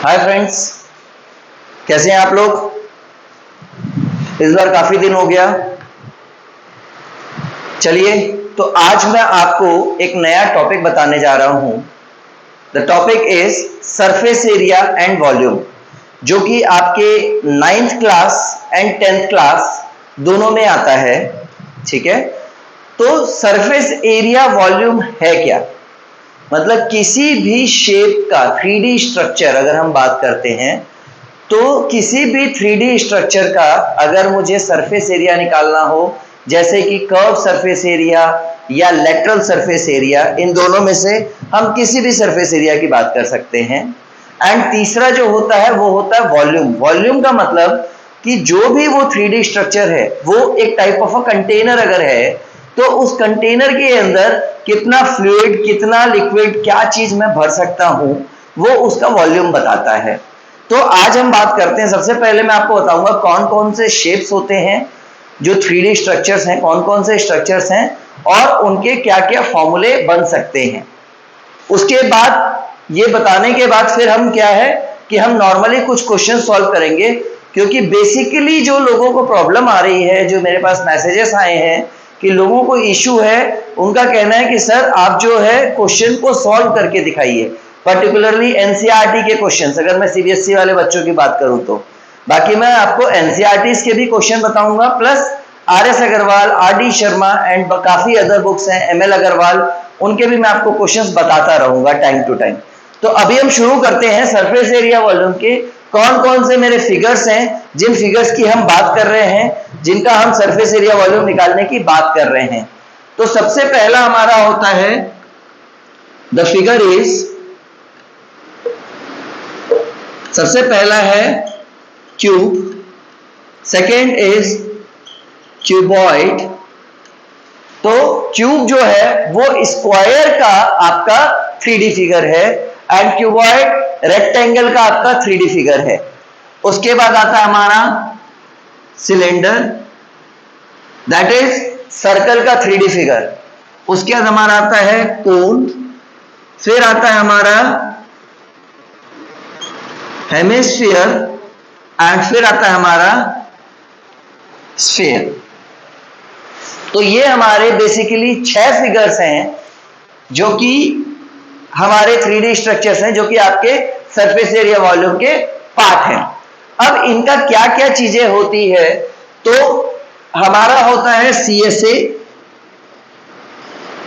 Hi friends, कैसे हैं आप लोग। इस बार काफी दिन हो गया। चलिए, तो आज मैं आपको एक नया टॉपिक बताने जा रहा हूं। The topic is surface area and volume, जो कि आपके 9th class and 10th class दोनों में आता है। ठीक है, तो सरफेस एरिया वॉल्यूम है क्या, मतलब किसी भी शेप का 3D स्ट्रक्चर अगर हम बात करते हैं तो किसी भी 3D स्ट्रक्चर का अगर मुझे सरफेस एरिया निकालना हो, जैसे कि कर्व सरफेस एरिया या लेटरल सरफेस एरिया, इन दोनों में से हम किसी भी सरफेस एरिया की बात कर सकते हैं। एंड तीसरा जो होता है वो होता है वॉल्यूम। वॉल्यूम का मतलब कि जो भी वो 3D स्ट्रक्चर है वो एक टाइप ऑफ अ कंटेनर अगर है तो उस कंटेनर के अंदर कितना फ्लूइड, कितना लिक्विड, क्या चीज मैं भर सकता हूं, वो उसका वॉल्यूम बताता है। तो आज हम बात करते हैं, सबसे पहले मैं आपको बताऊंगा कौन कौन से शेप्स होते हैं, जो 3D स्ट्रक्चर्स हैं, कौन कौन से स्ट्रक्चर्स हैं और उनके क्या क्या फॉर्मूले बन सकते हैं। उसके बाद ये बताने के बाद फिर हम क्या है कि हम नॉर्मली कुछ क्वेश्चन सॉल्व करेंगे, क्योंकि बेसिकली जो लोगों को प्रॉब्लम आ रही है, जो मेरे पास मैसेजेस आए हैं कि लोगों को इशू है, उनका कहना है कि सर आप जो है क्वेश्चन को सॉल्व करके दिखाइए, पर्टिकुलरली एनसीईआरटी के क्वेश्चंस, अगर मैं सीबीएसई वाले बच्चों की बात करूं तो। बाकी मैं आपको एनसीईआरटी के भी क्वेश्चन बताऊंगा, plus R S Agarwal, R D Sharma and काफी अदर बुक्स हैं, एमएल अग्रवाल, उनके भी मैं आपको क्वेश्चंस बताता रहूंगा टाइम टू टाइम। तो अभी हम शुरू करते हैं सरफेस एरिया वॉल्यूम के। कौन कौन से मेरे फिगर्स हैं, जिन फिगर्स की हम बात कर रहे हैं, जिनका हम सरफेस एरिया वॉल्यूम निकालने की बात कर रहे हैं। तो सबसे पहला हमारा होता है द फिगर इज, सबसे पहला है क्यूब, सेकेंड इज क्यूबॉइड। तो क्यूब जो है वो स्क्वायर का आपका 3D फिगर है एंड क्यूबॉइड रेक्टेंगल का आपका 3D फिगर है। उसके बाद आता है हमारा सिलेंडर, दैट इज सर्कल का 3D फिगर। उसके बाद हमारा आता है कोन, फिर आता है हमारा हेमिस्फीयर एंड फिर आता है हमारा स्फीयर। तो ये हमारे बेसिकली 6 फिगर्स हैं जो कि हमारे 3D स्ट्रक्चर्स हैं, जो कि आपके सरफेस एरिया वॉल्यूम के पार्ट हैं। अब इनका क्या क्या चीजें होती है, तो हमारा होता है CSA,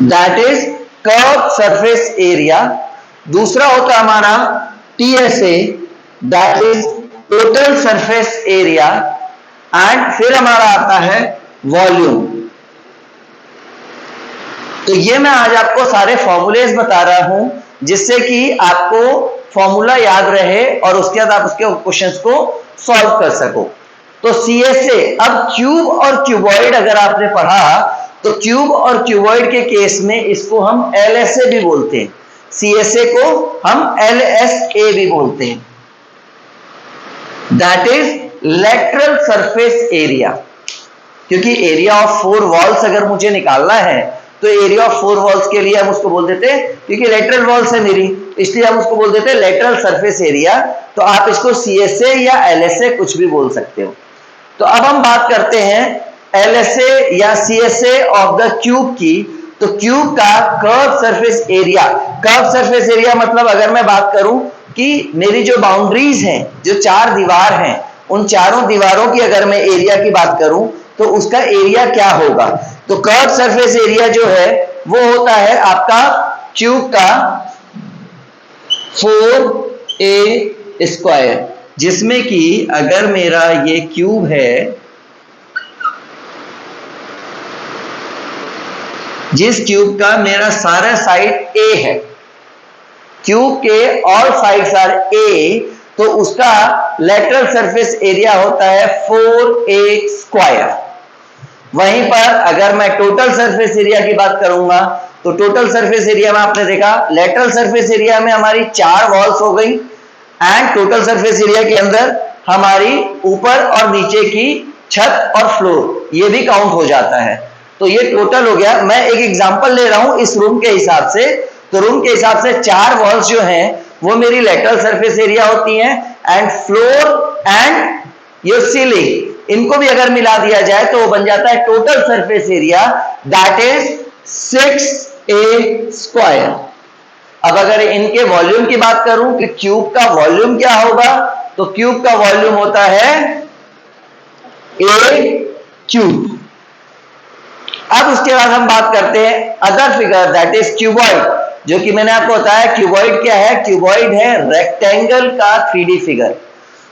that is curve surface area. दूसरा होता है हमारा TSA, that is total surface area. And फिर हमारा आता है वॉल्यूम। तो ये मैं आज आपको सारे फॉर्मूलेज बता रहा हूं, जिससे कि आपको फॉर्मूला याद रहे और उसके बाद आप उसके क्वेश्चंस को सॉल्व कर सको। तो CSA, अब क्यूब और क्यूबॉइड अगर आपने पढ़ा तो क्यूब और क्यूबॉइड के केस में इसको हम LSA भी बोलते हैं, CSA को हम LSA भी बोलते हैं, that is lateral surface area. क्योंकि एरिया ऑफ 4 वॉल्स अगर मुझे निकालना है तो एरिया ऑफ 4 वॉल्स के लिए हम उसको बोल देते हैं, क्योंकि लेटरल वॉल्स है मेरी, इसलिए हम उसको बोल देते हैं लेटरल सरफेस एरिया। तो आप इसको CSA या LSA कुछ भी बोल सकते हो। तो अब हम बात करते हैं LSA या CSA ऑफ द क्यूब की। तो क्यूब का curve surface area, curve surface area मतलब अगर मैं बात करूं कि मेरी जो बाउंड्रीज हैं, जो 4 दीवार हैं, उन चारों दीवारों की अगर मैं एरिया की बात करूं तो उसका एरिया क्या होगा। तो कर्व सरफेस एरिया जो है वो होता है आपका क्यूब का 4A स्क्वायर, जिसमें कि अगर मेरा ये क्यूब है, जिस क्यूब का मेरा सारा साइड A है, क्यूब के ऑल साइड्स आर A, तो उसका लेटरल सरफेस एरिया होता है 4A स्क्वायर। वहीं पर अगर मैं टोटल सरफेस एरिया की बात करूंगा तो टोटल सरफेस एरिया में आपने देखा लेटरल सरफेस एरिया में हमारी 4 वॉल्स हो गई एंड टोटल सरफेस एरिया के अंदर हमारी ऊपर और नीचे की छत और फ्लोर, ये भी काउंट हो जाता है। तो ये टोटल हो गया। मैं एक एग्जांपल ले रहा हूं इस रूम के हिसाब से। तो रूम के हिसाब से 4 वॉल्स जो हैं वो मेरी लेटरल सरफेस एरिया होती हैं, and floor and your ceiling इनको भी अगर मिला दिया जाए तो वो बन जाता है total surface area, that is 6a square. अब अगर इनके वॉल्यूम की बात करूं कि क्यूब का वॉल्यूम क्या होगा, तो क्यूब का वॉल्यूम होता है a क्यूब। अब उसके बाद हम बात करते हैं other figure, that is cuboid, जो कि मैंने आपको बताया क्यूबॉइड क्या है। क्यूबॉइड है रेक्टेंगल का 3D फिगर।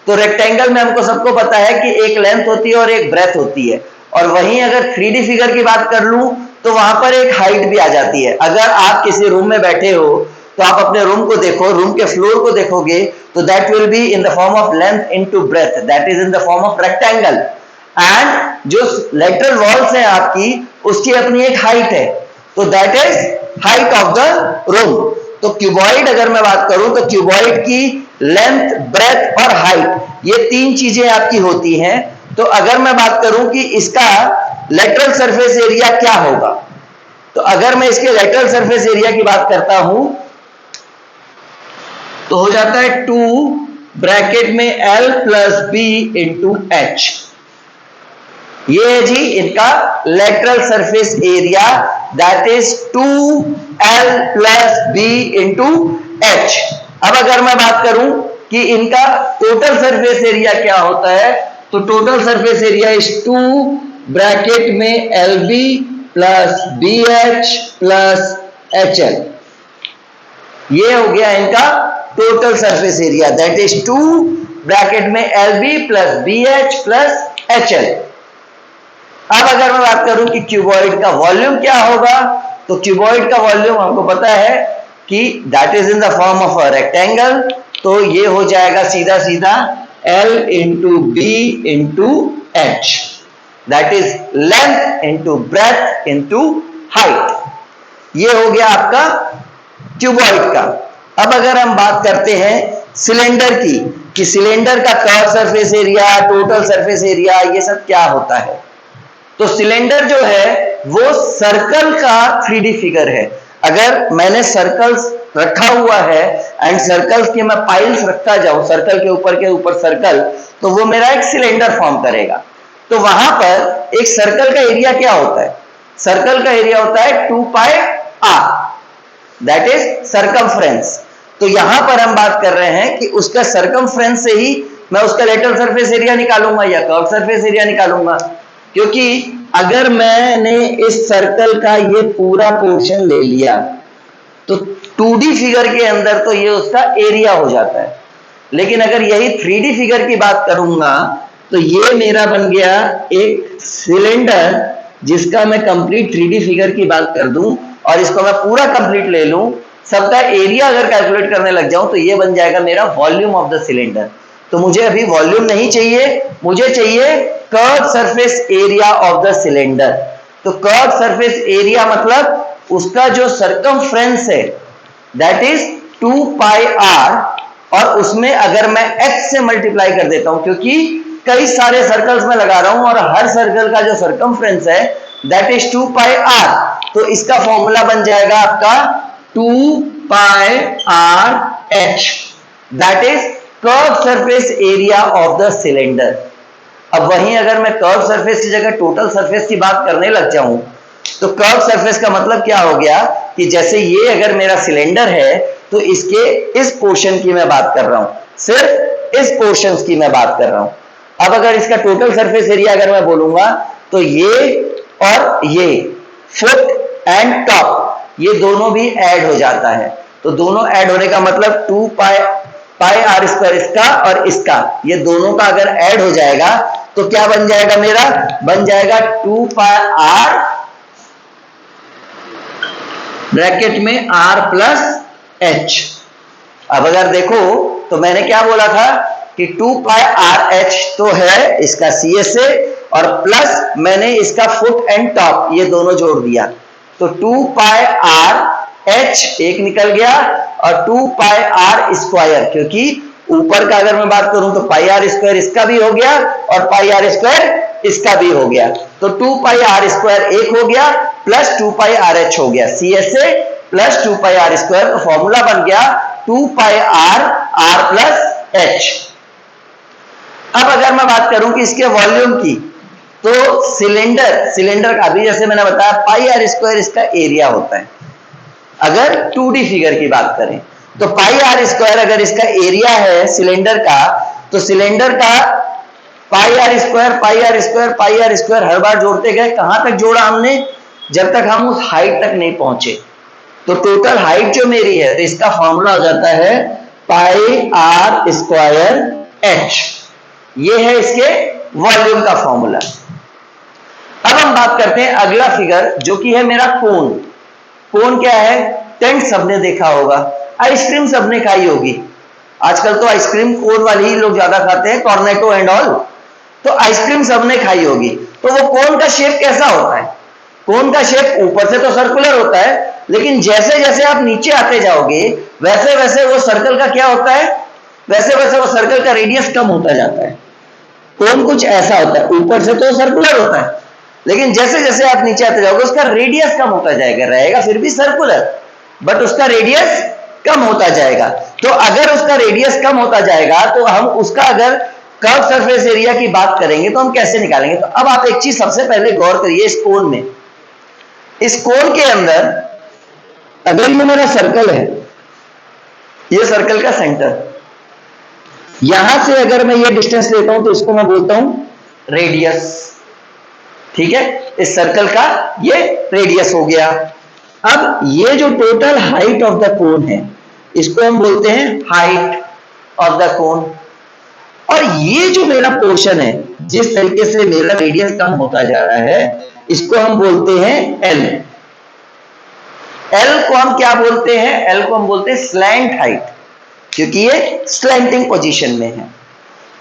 तो रेक्टेंगल में हमको सबको पता है कि एक लेंथ होती है और एक ब्रेथ होती है, और वहीं अगर 3D फिगर की बात कर लूं तो वहां पर एक हाइट भी आ जाती है। अगर आप किसी रूम में बैठे हो तो आप अपने रूम को देखो, रूम के फ्लोर को देखोगे तो that will be in the form of length into breadth, that is in the form of rectangle. And जो लेटरल वॉल्स है आपकी, उसकी अपनी एक हाइट है, तो that is height of the room. तो क्यूबॉइड अगर मैं बात करूं तो क्यूबॉइड की लेंथ, ब्रेथ और हाइट, ये 3 चीजें आपकी होती हैं। तो अगर मैं बात करूं कि इसका लेटरल सरफेस एरिया क्या होगा, तो अगर मैं इसके लेटरल सरफेस एरिया की बात करता हूं तो हो जाता है 2 ब्रैकेट में L plus B into H. ये है जी इनका lateral surface area, that is 2L plus B into H. अब अगर मैं बात करूं कि इनका टोटल सरफेस एरिया क्या होता है, तो total surface area is 2 bracket में LB plus BH plus HL। ये हो गया इनका total surface area, that is 2 bracket में LB plus BH plus HL। अब अगर मैं बात करूं कि क्यूबॉइड का वॉल्यूम क्या होगा, तो क्यूबॉइड का वॉल्यूम हमको पता है कि that is in the form of a rectangle, तो ये हो जाएगा सीधा सीधा L into B into H, that is length into breadth into height. ये हो गया आपका क्यूबॉइड का। अब अगर हम बात करते हैं सिलेंडर की, कि सिलेंडर का curve surface area, total surface area, ये सब क्या होता है, तो सिलेंडर जो है वो सर्कल का 3D फिगर है। अगर मैंने सर्कल्स रखा हुआ है एंड सर्कल्स के मैं पाइल्स रखता जाऊं, सर्कल के ऊपर सर्कल, तो वो मेरा एक सिलेंडर फॉर्म करेगा। तो वहां पर एक सर्कल का एरिया क्या होता है, सर्कल का एरिया होता है 2 पाई r, दैट इज सरकमफ्रेंस। तो यहां पर हम बात कर रहे हैं कि उसका सरकमफ्रेंस से ही मैं उसका लेटरल सरफेस एरिया निकालूंगा या कर्व सरफेस एरिया निकालूंगा, क्योंकि अगर मैंने इस सर्कल का ये पूरा पोर्शन ले लिया तो 2D फिगर के अंदर तो ये उसका एरिया हो जाता है, लेकिन अगर यही 3D फिगर की बात करूंगा तो ये मेरा बन गया एक सिलेंडर, जिसका मैं कंप्लीट 3D फिगर की बात कर दूं और इसको मैं पूरा कंप्लीट ले लूं, सबका एरिया अगर कैलकुलेट करने लग जाऊं तो ये बन जाएगा मेरा वॉल्यूम ऑफ द सिलेंडर। तो मुझे अभी वॉल्यूम नहीं चाहिए, मुझे चाहिए curve surface area of the cylinder. तो कर्व सरफेस एरिया मतलब उसका जो सरकमफ्रेंस है दैट इज 2 पाई r, और उसमें अगर मैं x से मल्टीप्लाई कर देता हूं, क्योंकि कई सारे सर्कल्स में लगा रहा हूं और हर सर्कल का जो सरकमफ्रेंस है दैट इज 2 पाई r, तो इसका फॉर्मूला बन जाएगा आपका 2 पाई r h, that is curve surface area of the cylinder. अब वहीं अगर मैं कर्व सरफेस की जगह टोटल सरफेस की बात करने लग जाऊं तो कर्व सरफेस का मतलब क्या हो गया कि जैसे ये अगर मेरा सिलेंडर है तो इसके इस पोर्शन की मैं बात कर रहा हूं, सिर्फ इस पोर्शन की मैं बात कर रहा हूं। अब अगर इसका टोटल सरफेस एरिया अगर मैं बोलूंगा तो ये और ये फुट एंड टॉप ये दोनों भी ऐड हो जाता है, तो दोनों ऐड होने का मतलब 2 पाई आर स्क्वायर इसका और इसका, ये दोनों का अगर ऐड हो जाएगा तो क्या बन जाएगा, मेरा बन जाएगा 2 पाई आर ब्रैकेट में r प्लस h। अब अगर देखो तो मैंने क्या बोला था कि 2 पाई आर एच तो है इसका CSA, और प्लस मैंने इसका फुट एंड टॉप ये दोनों जोड़ दिया, तो 2 पाई आर एच एक निकल गया और 2 पाई आर स्क्वायर, क्योंकि ऊपर का अगर मैं बात करूं तो पाई आर स्क्वायर इसका भी हो गया और पाई आर स्क्वायर इसका भी हो गया, तो 2 पाई आर स्क्वायर एक हो गया प्लस 2 पाई आर एच हो गया, CSA plus 2 pi are square. तो फॉर्मूला बन गया 2 पाई आर प्लस एच। अब अगर मैं बात करूं कि इसके वॉल्यूम की, तो सिलेंडर का भी जैसे मैंने बताया पाई आर स्क्वायर इसका एरिया होता है। अगर 2D फिगर की बात करें तो पाई आर स्क्वायर अगर इसका एरिया है सिलेंडर का, तो सिलेंडर का pi are square pi are square pi are square हर बार जोड़ते गए। कहां तक जोड़ा हमने? जब तक हम उस हाइट तक नहीं पहुंचे। तो टोटल हाइट जो मेरी है, तो इसका फॉर्मूला हो जाता है पाई आर स्क्वायर एच। ये है इसके वॉल्यूम का फॉर्मूला। अब हम बात करते हैं अगला फिगर, जो कि है मेरा कोन। कोन क्या है? टेंट सबने देखा होगा, आइसक्रीम सबने खाई होगी। आजकल तो आइसक्रीम कोन वाली ही लोग ज्यादा खाते हैं, कॉर्नेटो एंड ऑल। तो आइसक्रीम सबने खाई होगी। तो वो कोन का शेप कैसा होता है? कोन का शेप ऊपर से तो सर्कुलर होता है, लेकिन जैसे जैसे आप नीचे आते जाओगे वैसे वैसे वो सर्कल का क्या होता है? वैसे वैसे वो सर्कल का रेडियस कम होता जाता है। कोन कुछ ऐसा होता है, ऊपर से तो सर्कुलर होता है, लेकिन जैसे जैसे आप नीचे आते जाओगे उसका रेडियस कम होता जाएगा। रहेगा फिर भी सर्कुलर, बट उसका रेडियस कम होता जाएगा। तो अगर उसका रेडियस कम होता जाएगा तो हम उसका अगर कर्व सरफेस एरिया की बात करेंगे तो हम कैसे निकालेंगे? तो अब आप एक चीज सबसे पहले गौर करिए, इस कोन में, इस कोन के अंदर अगर ये मेरा सर्कल है, ये सर्कल का सेंटर, यहां से अगर मैं ये डिस्टेंस लेता हूं तो इसको मैं बोलता हूं रेडियस। ठीक है, इस सर्कल का ये रेडियस हो गया। अब ये जो टोटल हाइट ऑफ द कोन है, इसको हम बोलते हैं हाइट ऑफ द कोन। और ये जो मेरा पोर्शन है, जिस तरीके से मेरा रेडियस कम होता जा रहा है, इसको हम बोलते हैं एल। एल को हम क्या बोलते हैं? एल को हम बोलते हैं स्लैंट हाइट, क्योंकि ये स्लैंटिंग पोजीशन में है।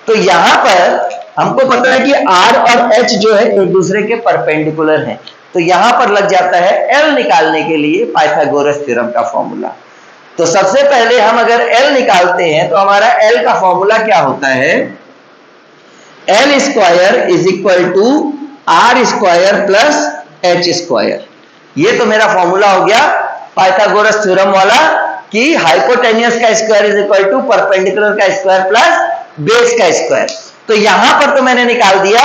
तो यहां पर हमको पता है कि आर और एच जो है एक दूसरे के परपेंडिकुलर हैं, तो यहां पर लग जाता है एल निकालने के लिए पाइथागोरस थ्योरम का फॉर्मूला। तो सबसे पहले हम अगर एल निकालते हैं तो हमारा एल का फॉर्मूला क्या होता है? L square is equal to R square plus H square. ये तो मेरा फॉर्मूला हो गया पाइथागोरस थ्योरम वाला कि हाइपोटेन्यूस का square is equal to perpendicular का स्क्वायर प्लस बेस का स्क्वायर। तो यहां पर तो मैंने निकाल दिया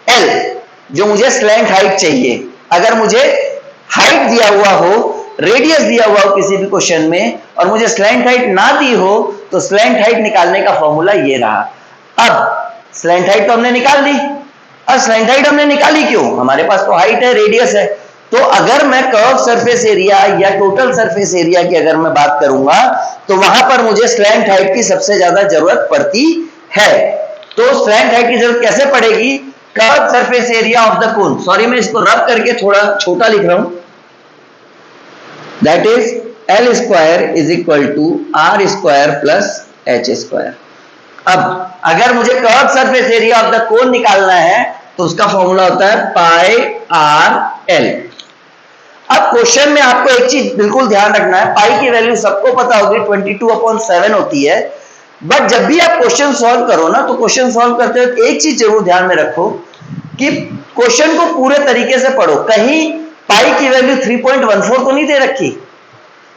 एल, जो मुझे स्लैंट हाइट चाहिए। अगर मुझे हाइट दिया हुआ हो, रेडियस दिया हुआ हो किसी भी क्वेश्चन में, और मुझे स्लैंट हाइट ना दी हो, तो स्लैंट हाइट निकालने का फॉर्मूला ये रहा। अब स्लैंट हाइट तो हमने निकाल दी। अब स्लैंट हाइट हमने निकाली क्यों? हमारे पास तो हाइट है, रेडियस है। तो अगर मैं कर्व सरफेस एरिया या टोटल सरफेस एरिया की अगर मैं बात करूंगा, तो वहां पर मुझे स्लैंट हाइट की सबसे ज्यादा जरूरत पड़ती है। तो स्लैंट हाइट की जरूरत कैसे पड़ेगी? Curve surface area of the cone. Sorry, मैं इसको रब करके थोड़ा छोटा लिख रहा हूं। That is L square is equal to R square plus H square. अब अगर मुझे curve surface area of the cone निकालना है तो उसका फॉर्मूला होता है पाई आर एल। अब क्वेश्चन में आपको एक चीज बिल्कुल ध्यान रखना है, पाई की वैल्यू सबको पता होगी 22/7 होती है। बट जब भी आप क्वेश्चन सॉल्व करो ना, तो क्वेश्चन सॉल्व करते हुए एक चीज जरूर ध्यान में रखो कि क्वेश्चन को पूरे तरीके से पढ़ो। कहीं पाई की वैल्यू 3.14 तो नहीं दे रखी,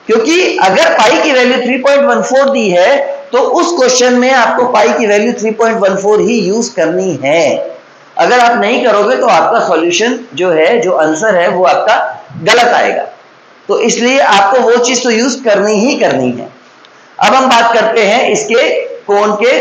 क्योंकि अगर पाई की वैल्यू 3.14 दी है तो उस क्वेश्चन में आपको पाई की वैल्यू 3.14 ही यूज करनी है। अगर आप नहीं करोगे तो आपका सॉल्यूशन जो है, जो आंसर है, वो आपका गलत आएगा। तो इसलिए आपको वो चीज तो यूज करनी ही करनी है। अब हम बात करते हैं इसके कोन के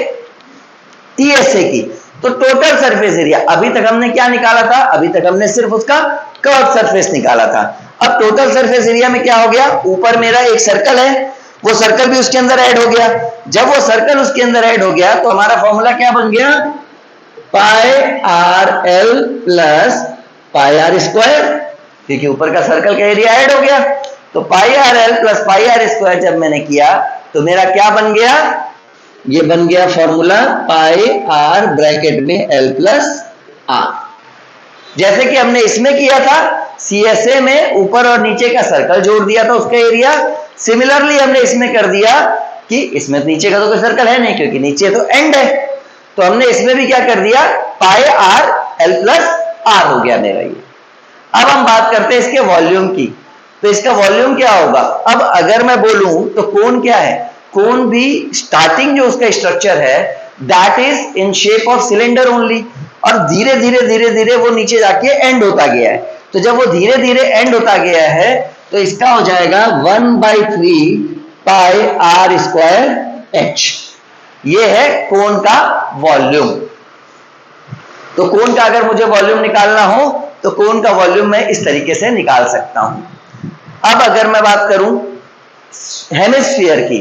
टीएसए की। तो टोटल सरफेस एरिया, अभी तक हमने क्या निकाला था? अभी तक हमने सिर्फ उसका कर्व सरफेस निकाला था। अब टोटल सरफेस एरिया में क्या हो गया? ऊपर मेरा एक सर्कल है, वो सर्कल भी उसके अंदर ऐड हो गया। जब वो सर्कल उसके अंदर ऐड हो गया तो हमारा फॉर्मूला क्या बन गया? Pi are l plus pi are square, क्योंकि ऊपर का सर्कल का एरिया ऐड हो गया। तो pi are l plus pi are square जब मैंने किया तो मेरा क्या बन गया? ये बन गया फॉर्मूला पाई आर ब्रैकेट में एल प्लस आर। जैसे कि हमने इसमें किया था, सीएसए में ऊपर और नीचे का सर्कल जोड़ दिया था उसका एरिया। सिमिलरली हमने इसमें कर दिया कि इसमें नीचे का तो कोई सर्कल है नहीं, क्योंकि नीचे तो एंड है। तो हमने इसमें भी क्या कर दिया? पाई आर एल प्लस आर हो गया मेरा ये। अब हम बात करते हैं इसके वॉल्यूम की। तो इसका वॉल्यूम क्या होगा। अब अगर मैं बोलूं तो कोन क्या है, कोन भी स्टार्टिंग जो उसका स्ट्रक्चर है that is in shape of cylinder only, और धीरे धीरे वो नीचे जाके एंड होता गया है। तो जब वो धीरे धीरे एंड होता गया है तो इसका हो जाएगा 1/3 पाई आर स्क्वायर एच। ये है कोन का वॉल्यूम। तो कोन का अगर मुझे वॉल्यूम निकालना हो तो कोन का वॉल्यूम मैं इस तरीके से निकाल सकता हूं। अब अगर मैं बात करूं हेमिस्फीयर की,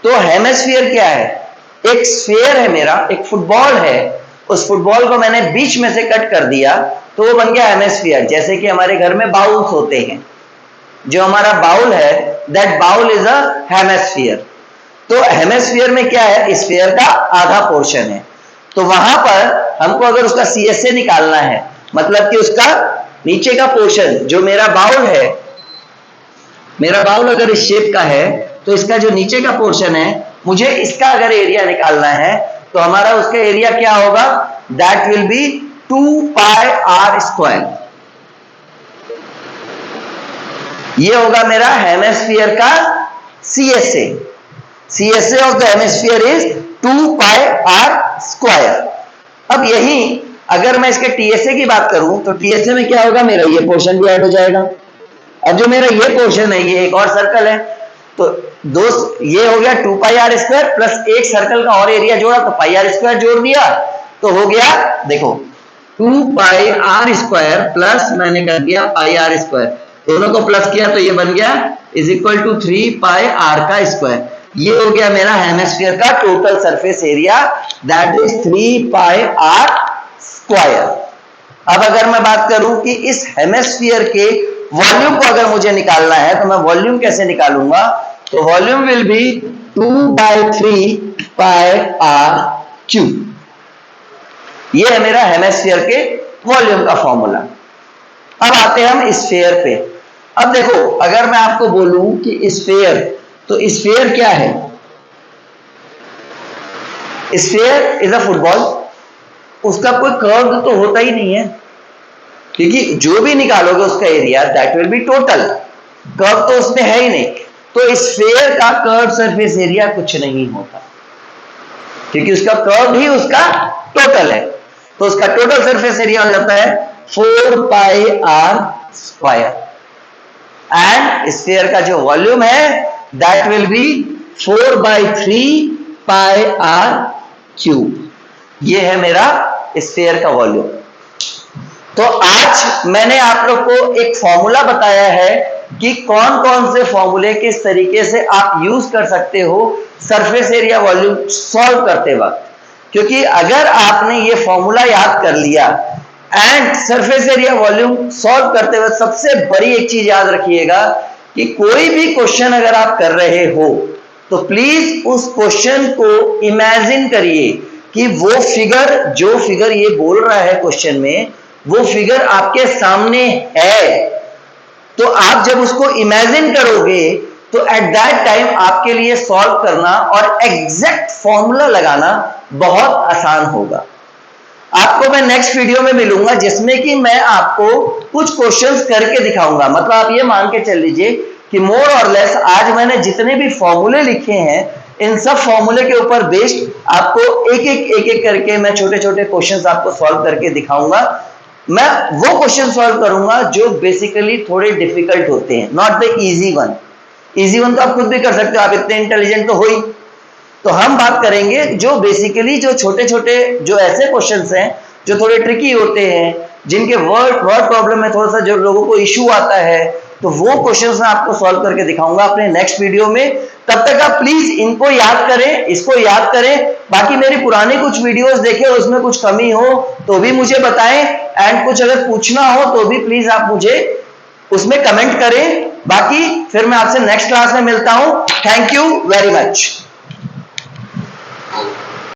तो हेमिस्फीयर क्या है, एक स्फीयर है मेरा, एक फुटबॉल है, उस फुटबॉल को मैंने बीच में से कट कर दिया तो वो बन गया हेमिस्फीयर। जैसे कि हमारे घर में बाउल्स होते हैं, जो हमारा बाउल है that bowl is a hemisphere. तो हेमिस्फीयर में क्या है, स्फीयर का आधा पोर्शन है। तो वहां पर हमको अगर उसका सीएसए निकालना है, मतलब कि उसका नीचे का पोर्शन जो मेरा बाउल है, मेरा बाउल अगर इस शेप का है तो इसका जो नीचे का पोर्शन है मुझे इसका अगर एरिया निकालना है तो हमारा उसका एरिया क्या होगा, that will be 2 pi are square. ये होगा मेरा हेमिस्फीयर का CSA. CSA of the hemisphere is 2 pi are square. अब यही अगर मैं इसके टीएसए की बात करूं तो टीएसए में क्या होगा, मेरा ये पोर्शन भी ऐड हो जाएगा। अब जो मेरा ये पोर्शन है ये एक और सर्कल है, तो दोस्त ये हो गया 2 पाई आर स्क्वायर प्लस एक सर्कल का और एरिया जोड़ा तो पाई आर स्क्वायर जोड़ दिया तो हो गया, देखो 2 पाई आर स्क्वायर प्लस मैंने कर दिया पाई आर स्क्वायर, दोनों को प्लस किया तो ये बन गया is equal to 3 pi r का स्क्वायर। ये हो गया मेरा हेमिस्फीयर का total surface area, that is 3 pi are square. अब अगर मैं बात करूं कि इस हेमिस्फीयर के वॉल्यूम को अगर मुझे निकालना है तो मैं वॉल्यूम कैसे निकालूंगा, तो volume will be 2/3 pi r cube. ये है मेरा हेमिस्फीयर के वॉल्यूम का फॉर्मूला। अब आते हैं हम स्फीयर पे। अब देखो अगर मैं आपको बोलूं कि स्फीयर, तो स्फीयर क्या है, स्फीयर इज अ फुटबॉल, उसका कोई कर्व तो होता ही नहीं है, क्योंकि जो भी निकालोगे उसका area that will B total, curve तो उसमें है ही नहीं। तो स्फीयर का कर्व सरफेस एरिया कुछ नहीं होता, क्योंकि उसका कर्व ही उसका टोटल है। तो उसका टोटल सरफेस एरिया हो जाता है 4 pi are square, and sphere का जो वॉल्यूम है that will be 4/3 pi r cube. ये है मेरा स्फीयर का वॉल्यूम। तो आज मैंने आप लोग को एक फॉर्मूला बताया है कि कौन कौन से फॉर्मूले किस तरीके से आप यूज कर सकते हो सरफेस एरिया वॉल्यूम सॉल्व करते वक्त। क्योंकि अगर आपने ये फॉर्मूला याद कर लिया and surface area volume solve करते वक्त सबसे बड़ी एक चीज याद रखिएगा कि कोई भी क्वेश्चन अगर आप कर रहे हो तो प्लीज उस क्वेश्चन को इमेजिन करिए कि वो फिगर, जो फिगर ये बोल रहा है क्वेश्चन में, वो फिगर आपके सामने है। तो आप जब उसको इमेजिन करोगे तो एट दैट टाइम आपके लिए सॉल्व करना और एग्जैक्ट फॉर्मूला लगाना बहुत आसान होगा। आपको मैं नेक्स्ट वीडियो में मिलूंगा जिसमें कि मैं आपको कुछ क्वेश्चंस करके दिखाऊंगा। मतलब आप ये मान के चल लीजिए कि मोर और लेस आज मैंने जितने भी फॉर्मूले लिखे हैं इन सब फॉर्मूले के ऊपर बेस्ड आपको एक एक करके मैं छोटे छोटे क्वेश्चंस आपको सॉल्व करके दिखाऊंगा। मैं वो क्वेश्चन सॉल्व करूंगा जो बेसिकली थोड़े डिफिकल्ट होते हैं, not the easy one. Easy one तो आप खुद भी कर सकते हो, आप इतने इंटेलिजेंट तो हो ही। तो हम बात करेंगे जो बेसिकली जो छोटे छोटे जो ऐसे क्वेश्चंस हैं जो थोड़े ट्रिकी होते हैं, जिनके वर्ड प्रॉब्लम में थोड़ा सा जो लोगों को इश्यू आता है, तो वो क्वेश्चंस मैं आपको सॉल्व करके दिखाऊंगा अपने नेक्स्ट वीडियो में। तब तक आप प्लीज इनको याद करें, इसको याद करें। बाकी मेरी पुरानी कुछ वीडियोस देखें, उसमें कुछ कमी हो तो भी मुझे बताएं, एंड कुछ अगर पूछना हो तो भी प्लीज आप मुझे उसमें कमेंट करें। बाकी फिर मैं आपसे नेक्स्ट क्लास में मिलता हूं। Thank you very much.